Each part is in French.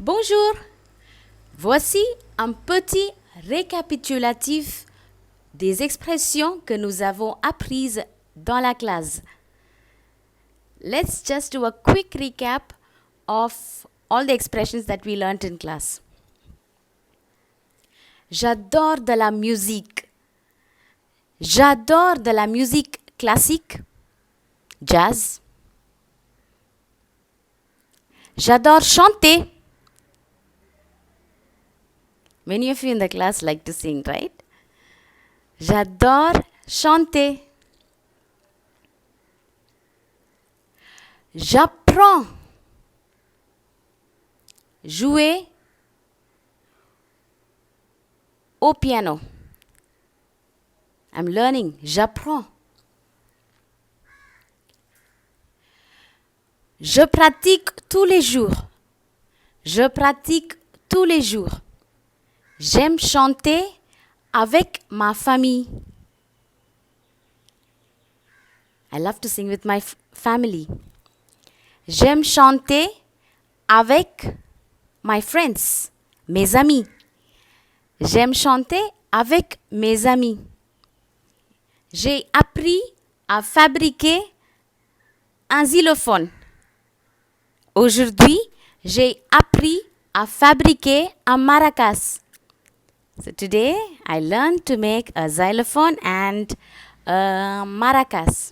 Bonjour, voici un petit récapitulatif des expressions que nous avons apprises dans la classe. Let's just do a quick recap of all the expressions that we learnt in class. J'adore de la musique. J'adore de la musique classique, jazz. J'adore chanter. Many of you in the class like to sing, right? J'adore chanter. J'apprends. Jouer au piano. I'm learning. J'apprends. Je pratique tous les jours. Je pratique tous les jours. J'aime chanter avec ma famille. I love to sing with my family. J'aime chanter avec my friends, mes amis. J'aime chanter avec mes amis. J'ai appris à fabriquer un xylophone. Aujourd'hui, j'ai appris à fabriquer un maracas. So today, I learned to make a xylophone and a maracas.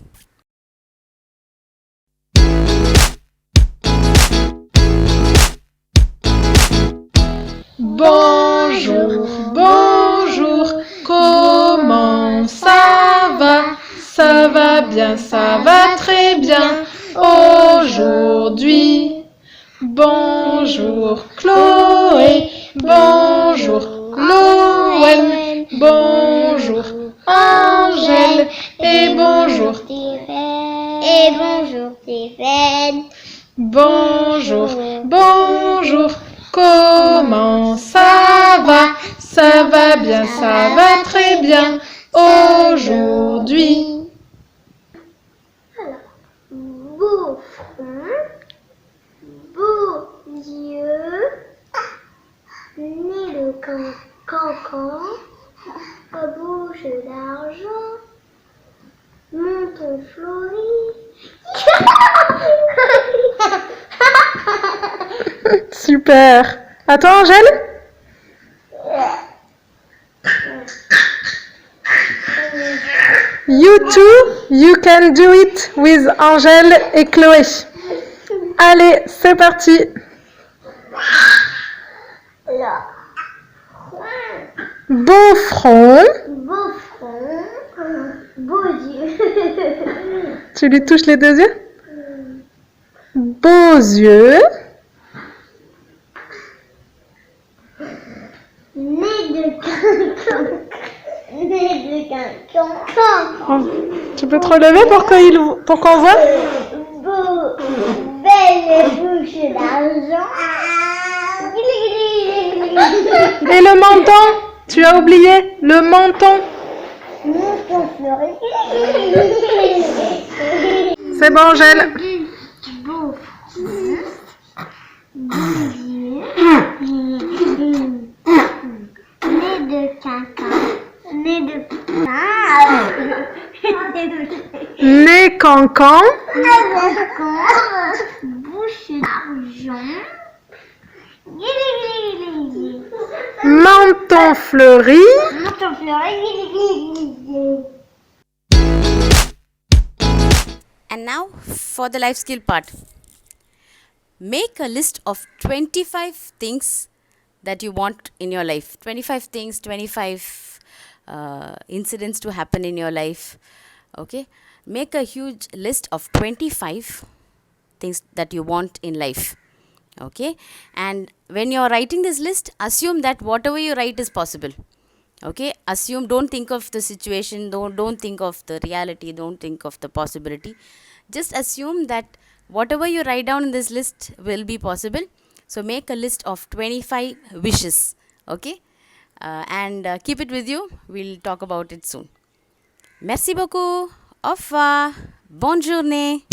Bonjour, bonjour, comment ça va? Ça va bien, ça va très bien aujourd'hui. Bonjour Chloé, bonjour Loën, bonjour Angèle et bonjour Stéphane. Et bonjour Stéphane. Bonjour, bonjour, comment ça va? Ça va bien, ça va très bien aujourd'hui. Beau front, beaux yeux, nez de cancan, bouche d'argent, menton fleuri. Super. À toi, Angèle? You too, you can do it with Angèle et Chloé. Allez, c'est parti. Là. Beau front. Beau front, beaux yeux. Tu lui touches les deux yeux? Beaux yeux. Nez de cancan. Nez de cancan. Tu peux te relever pour qu'on voit? Belle bouche d'argent. Et le menton? Tu as oublié le menton. Menton fleuri. C'est bon, Angèle. Beau front, beaux yeux, nez de cancan, nez de Nez cancan. bouche d'argent, Menton fleuri. menton fleuri. And now for the life skill part. Make a list of 25 things that you want in your life. 25 things, 25 incidents to happen in your life. Okay? Make a huge list of 25 things that you want in life. Okay? And when you're writing this list, assume that whatever you write is possible. Okay? Assume, don't think of the situation, don't think of the reality, don't think of the possibility. Just assume that whatever you write down in this list will be possible. So make a list of 25 wishes. Okay? And keep it with you. We'll talk about it soon. Merci beaucoup. Au revoir. Bonne journée.